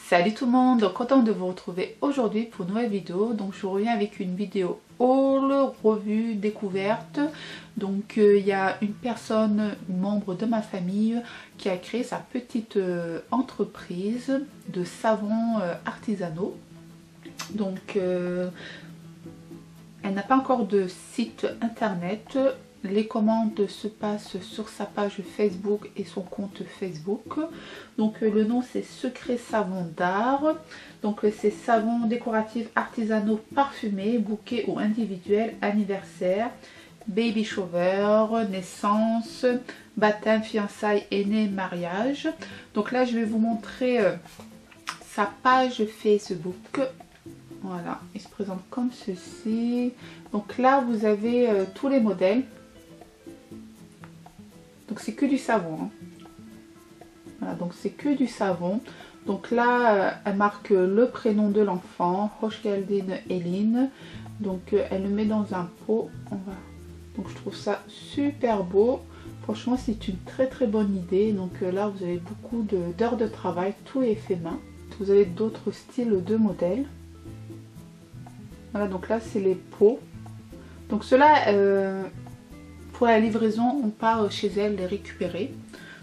Salut tout le monde, content de vous retrouver aujourd'hui pour une nouvelle vidéo. Donc je reviens avec une vidéo haul, revue, découverte. Donc il y a une personne, membre de ma famille, qui a créé sa petite entreprise de savons artisanaux. Donc elle n'a pas encore de site internet. Les commandes se passent sur sa page Facebook et son compte Facebook. Donc le nom c'est Secret Savon d'Art. Donc c'est savons décoratifs artisanaux parfumés, bouquets ou individuels, anniversaire, baby shower, naissance, baptême, fiançailles, aîné, mariage. Donc là je vais vous montrer sa page Facebook. Voilà, il se présente comme ceci. Donc là vous avez tous les modèles. Donc c'est que du savon. Hein. Voilà, donc c'est que du savon. Donc là, elle marque le prénom de l'enfant, Hochgeldine Eline. Donc elle le met dans un pot. Donc je trouve ça super beau. Franchement, c'est une très bonne idée. Donc là, vous avez beaucoup d'heures de travail. Tout est fait main. Vous avez d'autres styles de modèles. Voilà, donc là, c'est les pots. Donc cela... pour la livraison, on part chez elle les récupérer.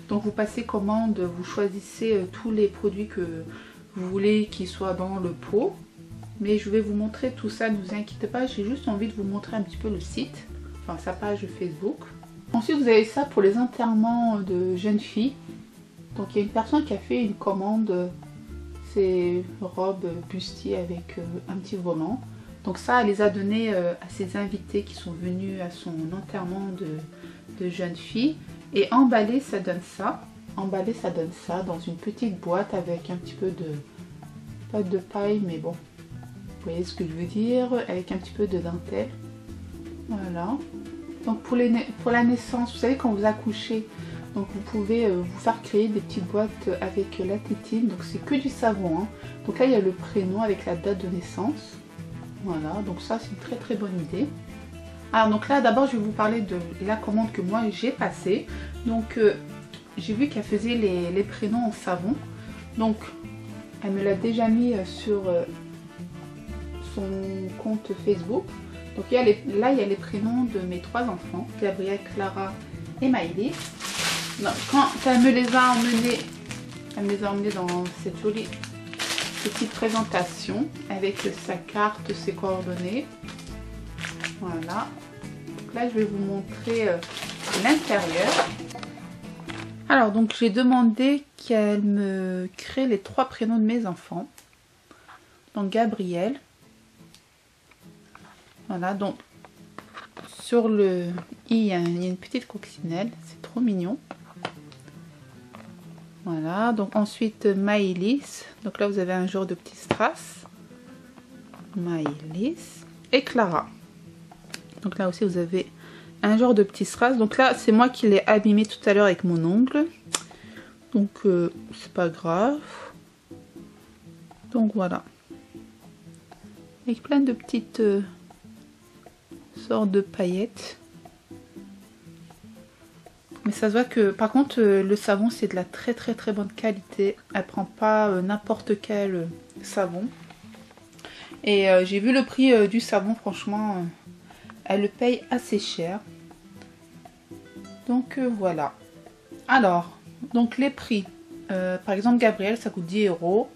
Donc vous passez commande, vous choisissez tous les produits que vous voulez qu'ils soient dans le pot. Mais je vais vous montrer tout ça, ne vous inquiétez pas, j'ai juste envie de vous montrer un petit peu le site, enfin sa page Facebook. Ensuite vous avez ça pour les enterrements de jeunes filles. Donc il y a une personne qui a fait une commande, c'est robe bustier avec un petit volant. Donc ça, elle les a donnés à ses invités qui sont venus à son enterrement de jeune fille. Et emballé, ça donne ça. Emballé, ça donne ça dans une petite boîte avec un petit peu de... pas de paille, mais bon. Vous voyez ce que je veux dire. Avec un petit peu de dentelle. Voilà. Donc pour la naissance, vous savez quand vous accouchez, donc vous pouvez vous faire créer des petites boîtes avec la tétine. Donc c'est que du savon. Hein. Donc là, il y a le prénom avec la date de naissance. Voilà, donc ça c'est une très bonne idée. Alors donc là d'abord je vais vous parler de la commande que moi j'ai passée. Donc j'ai vu qu'elle faisait les prénoms en savon. Donc elle me l'a déjà mis sur son compte Facebook. Donc là il y a les prénoms de mes trois enfants, Gabriel, Clara et Maëlys. Quand elle me les a emmenés dans cette jolie petite présentation avec sa carte, ses coordonnées. Voilà. Donc là je vais vous montrer l'intérieur. Alors donc j'ai demandé qu'elle me crée les trois prénoms de mes enfants. Donc Gabriel. Voilà, donc sur le i il y a une petite coccinelle, c'est trop mignon. Voilà, donc ensuite Maëlys, donc là vous avez un genre de petit strass, Maëlys et Clara. Donc là aussi vous avez un genre de petit strass, donc là c'est moi qui l'ai abîmé tout à l'heure avec mon ongle, donc c'est pas grave. Donc voilà, avec plein de petites sortes de paillettes. Mais ça se voit que par contre le savon c'est de la très bonne qualité. Elle prend pas n'importe quel savon. Et j'ai vu le prix du savon, franchement elle le paye assez cher. Donc voilà. Alors, donc les prix. Par exemple Gabriel ça coûte 10 €.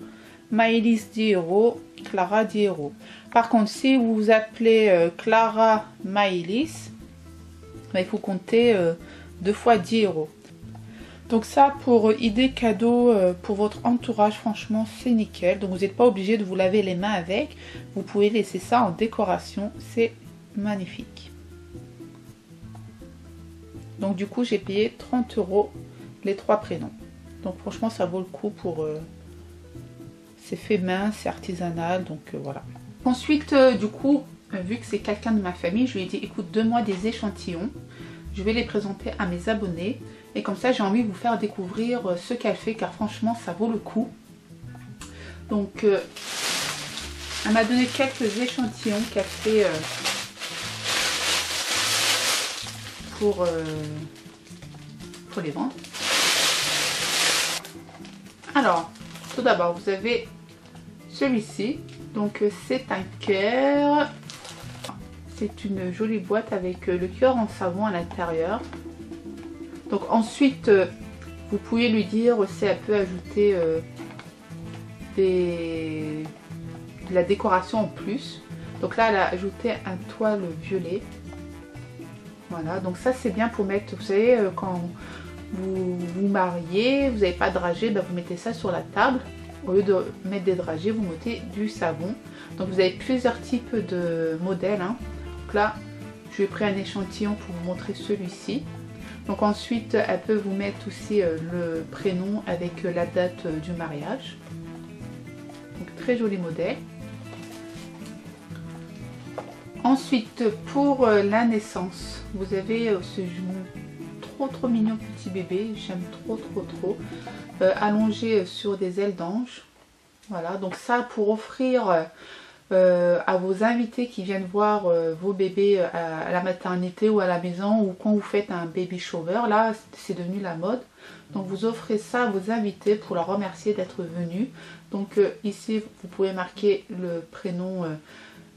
Maëlys 10 €. Clara 10 €. Par contre si vous appelez Clara Maëlys, il faut compter 2 fois 10 €. Donc ça pour idée cadeau pour votre entourage, franchement c'est nickel. Donc vous n'êtes pas obligé de vous laver les mains avec. Vous pouvez laisser ça en décoration, c'est magnifique. Donc du coup j'ai payé 30 € les trois prénoms. Donc franchement ça vaut le coup pour... c'est fait main, c'est artisanal, donc voilà. Ensuite du coup, vu que c'est quelqu'un de ma famille, je lui ai dit écoute, donne-moi des échantillons. Je vais les présenter à mes abonnés et comme ça j'ai envie de vous faire découvrir ce qu'elle fait car franchement ça vaut le coup. Donc elle m'a donné quelques échantillons qu'elle fait pour les vendre. Alors tout d'abord vous avez celui-ci. Donc c'est un cœur. C'est une jolie boîte avec le cœur en savon à l'intérieur. Donc ensuite, vous pouvez lui dire si elle peut ajouter de la décoration en plus. Donc là, elle a ajouté un toile violet. Voilà, donc ça c'est bien pour mettre, vous savez, quand vous vous mariez, vous n'avez pas de dragée, ben vous mettez ça sur la table. Au lieu de mettre des dragées, vous mettez du savon. Donc vous avez plusieurs types de modèles. Hein. Donc là, je vais prendre un échantillon pour vous montrer celui-ci. Donc ensuite, elle peut vous mettre aussi le prénom avec la date du mariage. Donc très joli modèle. Ensuite, pour la naissance, vous avez ce trop mignon petit bébé, j'aime trop, allongé sur des ailes d'ange. Voilà, donc ça pour offrir à vos invités qui viennent voir vos bébés à la maternité ou à la maison, ou quand vous faites un baby shower, là c'est devenu la mode. Donc vous offrez ça à vos invités pour leur remercier d'être venus. Donc ici vous pouvez marquer le prénom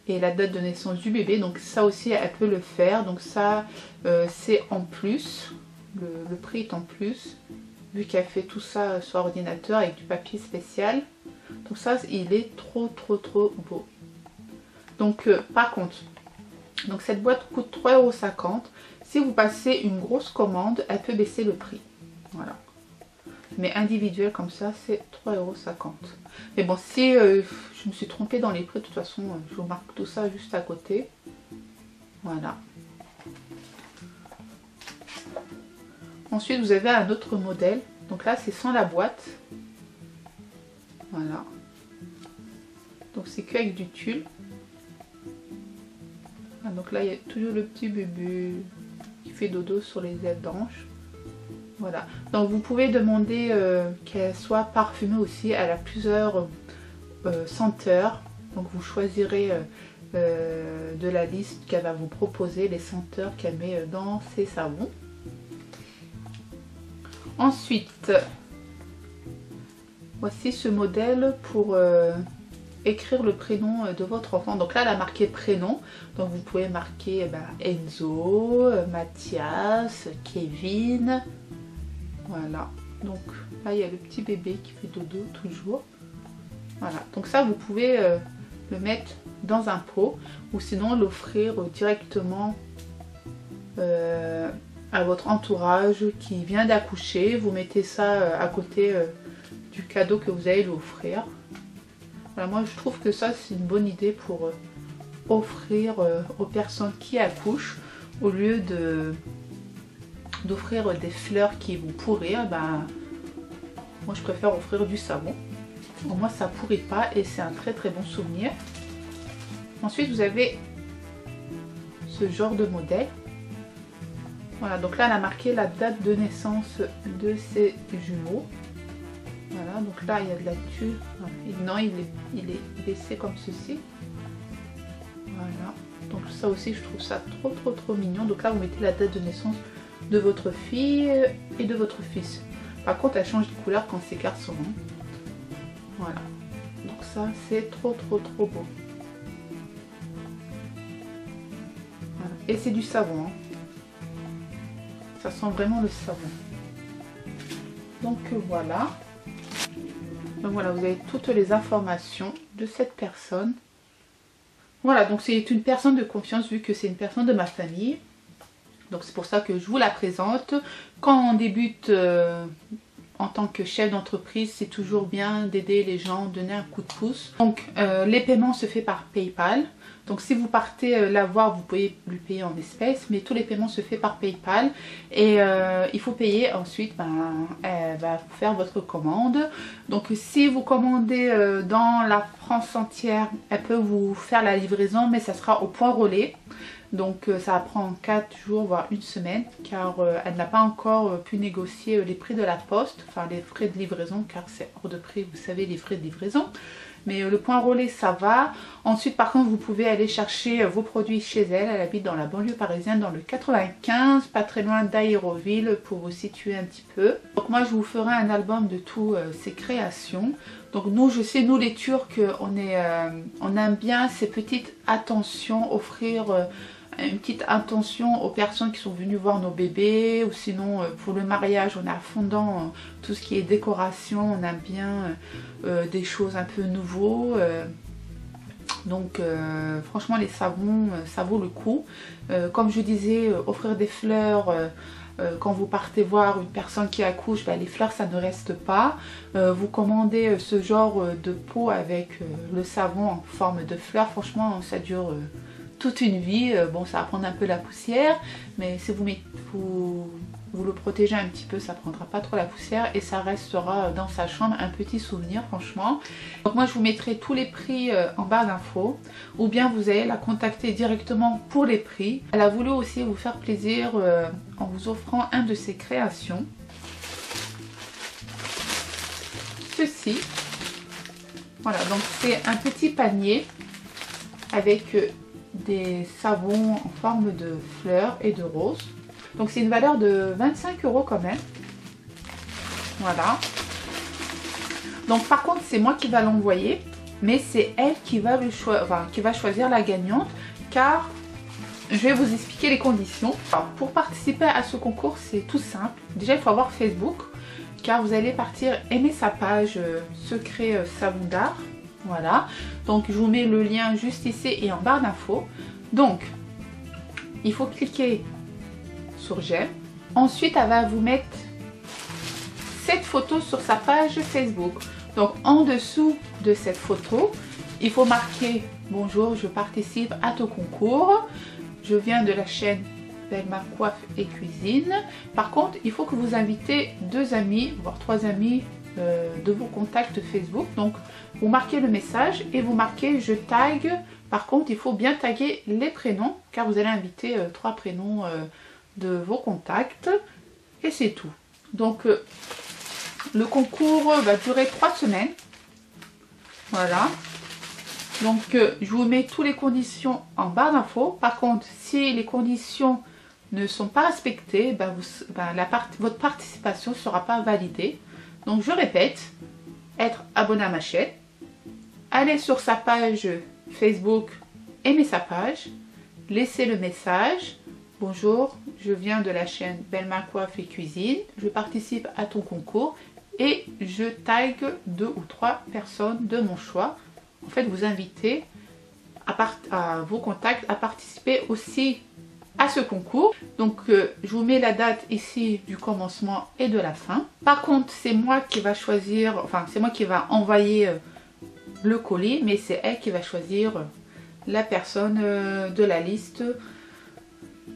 et la date de naissance du bébé, donc ça aussi elle peut le faire. Donc ça c'est en plus, le prix est en plus, vu qu'elle fait tout ça sur ordinateur avec du papier spécial. Donc ça il est trop beau. Donc par contre, donc cette boîte coûte 3,50 €. Si vous passez une grosse commande, elle peut baisser le prix. Voilà. Mais individuel comme ça, c'est 3,50 €. Mais bon, si je me suis trompée dans les prix, de toute façon, je vous marque tout ça juste à côté. Voilà. Ensuite, vous avez un autre modèle. Donc là, c'est sans la boîte. Voilà. Donc c'est que avec du tulle. Ah, donc là, il y a toujours le petit bébé qui fait dodo sur les ailes d'ange. Voilà. Donc vous pouvez demander qu'elle soit parfumée aussi. Elle a plusieurs senteurs. Donc vous choisirez de la liste qu'elle va vous proposer, les senteurs qu'elle met dans ses savons. Ensuite, voici ce modèle pour écrire le prénom de votre enfant. Donc là, elle a marqué prénom. Donc vous pouvez marquer Enzo, Mathias, Kevin. Voilà. Donc là, il y a le petit bébé qui fait dodo toujours. Voilà. Donc ça, vous pouvez le mettre dans un pot ou sinon l'offrir directement à votre entourage qui vient d'accoucher. Vous mettez ça à côté du cadeau que vous allez lui offrir. Voilà, moi je trouve que ça c'est une bonne idée pour offrir aux personnes qui accouchent, au lieu d'offrir des fleurs qui vont pourrir. Ben, moi je préfère offrir du savon. Au moins ça pourrit pas et c'est un très bon souvenir. Ensuite vous avez ce genre de modèle. Voilà, donc là elle a marqué la date de naissance de ses jumeaux. Voilà, donc là il y a de la tulle. Non, il est baissé comme ceci. Voilà, donc ça aussi je trouve ça trop mignon. Donc là vous mettez la date de naissance de votre fille et de votre fils. Par contre elle change de couleur quand c'est garçon. Voilà, donc ça c'est trop beau. Voilà. Et c'est du savon. Hein. Ça sent vraiment le savon. Donc voilà. Donc voilà, vous avez toutes les informations de cette personne. Voilà, donc c'est une personne de confiance vu que c'est une personne de ma famille. Donc c'est pour ça que je vous la présente. Quand on débute en tant que chef d'entreprise, c'est toujours bien d'aider les gens, donner un coup de pouce. Donc les paiements se font par PayPal. Donc si vous partez la voir, vous pouvez lui payer en espèces, mais tous les paiements se font par PayPal. Et il faut payer ensuite, elle va faire votre commande. Donc si vous commandez dans la France entière, elle peut vous faire la livraison, mais ça sera au point relais. Donc ça va prendre 4 jours, voire une semaine, car elle n'a pas encore pu négocier les prix de la poste, enfin les frais de livraison, car c'est hors de prix, vous savez, les frais de livraison. mais le point relais ça va. Ensuite par contre vous pouvez aller chercher vos produits chez elle. Elle habite dans la banlieue parisienne, dans le 95, pas très loin d'Aéroville, pour vous situer un petit peu. Donc moi je vous ferai un album de toutes ses créations. Donc nous, je sais, nous les Turcs, on aime bien ces petites attentions, offrir une petite attention aux personnes qui sont venues voir nos bébés, ou sinon pour le mariage on est à fond dans tout ce qui est décoration, on aime bien des choses un peu nouveaux. Donc franchement les savons, ça vaut le coup. Comme je disais, offrir des fleurs quand vous partez voir une personne qui accouche, ben, les fleurs ça ne reste pas. Vous commandez ce genre de pot avec le savon en forme de fleurs, franchement ça dure toute une vie. Bon, ça va prendre un peu la poussière, mais si vous le protégez un petit peu, ça prendra pas trop la poussière et ça restera dans sa chambre un petit souvenir, franchement. Donc moi je vous mettrai tous les prix en barre d'infos, ou bien vous allez la contacter directement pour les prix. Elle a voulu aussi vous faire plaisir en vous offrant un de ses créations. Ceci, voilà, donc c'est un petit panier avec des savons en forme de fleurs et de roses. Donc c'est une valeur de 25 € quand même. Voilà. Donc par contre c'est moi qui va l'envoyer, mais c'est elle qui va, choisir la gagnante, car je vais vous expliquer les conditions. Alors, pour participer à ce concours c'est tout simple. Déjà il faut avoir Facebook, car vous allez partir aimer sa page Secret Savon d'Art. Voilà, donc je vous mets le lien juste ici et en barre d'infos. Donc il faut cliquer sur j'aime. Ensuite elle va vous mettre cette photo sur sa page Facebook. Donc en dessous de cette photo il faut marquer bonjour, je participe à ton concours, je viens de la chaîne Belma Coiffe et Cuisine. Par contre il faut que vous invitez 2 amis voire 3 amis de vos contacts Facebook. Donc vous marquez le message et vous marquez je tag. Par contre il faut bien taguer les prénoms, car vous allez inviter 3 prénoms de vos contacts et c'est tout. Donc le concours va durer 3 semaines. Voilà, donc je vous mets toutes les conditions en barre d'infos. Par contre si les conditions ne sont pas respectées, votre participation ne sera pas validée. Donc je répète, être abonné à ma chaîne, aller sur sa page Facebook, aimer sa page, laisser le message bonjour, je viens de la chaîne Belma Coiffe et Cuisine, je participe à ton concours et je tag 2 ou 3 personnes de mon choix. En fait vous invitez à vos contacts à participer aussi à ce concours. Donc je vous mets la date ici du commencement et de la fin. Par contre c'est moi qui va choisir, enfin c'est moi qui va envoyer le colis, mais c'est elle qui va choisir la personne de la liste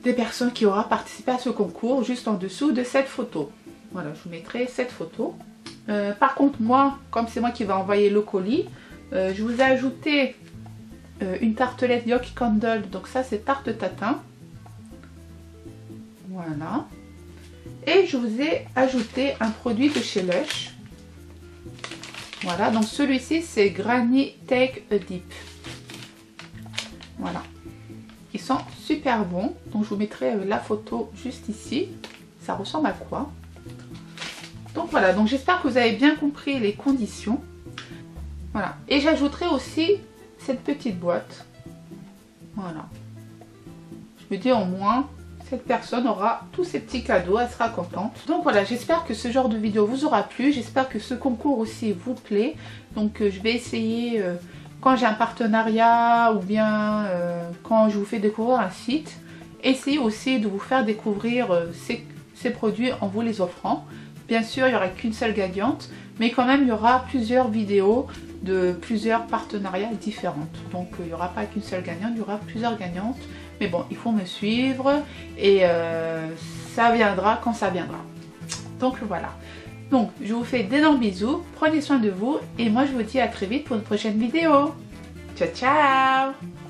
des personnes qui aura participé à ce concours, juste en dessous de cette photo. Voilà, je vous mettrai cette photo. Par contre moi, comme c'est moi qui va envoyer le colis, je vous ai ajouté une tartelette Yoki Candle, donc ça c'est tarte tatin. Voilà. Et je vous ai ajouté un produit de chez Lush. Voilà, donc celui-ci c'est Granny Take a Dip. Voilà. Ils sont super bons. Donc je vous mettrai la photo juste ici. Ça ressemble à quoi? Donc voilà, donc j'espère que vous avez bien compris les conditions. Voilà. Et j'ajouterai aussi cette petite boîte. Voilà. Je me dis au moins cette personne aura tous ces petits cadeaux, elle sera contente. Donc voilà, j'espère que ce genre de vidéo vous aura plu, j'espère que ce concours aussi vous plaît. Donc je vais essayer quand j'ai un partenariat ou bien quand je vous fais découvrir un site, essayez aussi de vous faire découvrir ces produits en vous les offrant. Bien sûr il n'y aura qu'une seule gagnante, mais quand même il y aura plusieurs vidéos de plusieurs partenariats différents. Donc il n'y aura pas qu'une seule gagnante, il y aura plusieurs gagnantes. Mais bon, il faut me suivre et ça viendra quand ça viendra. Donc voilà. Donc je vous fais d'énormes bisous, prenez soin de vous et moi je vous dis à très vite pour une prochaine vidéo. Ciao ciao!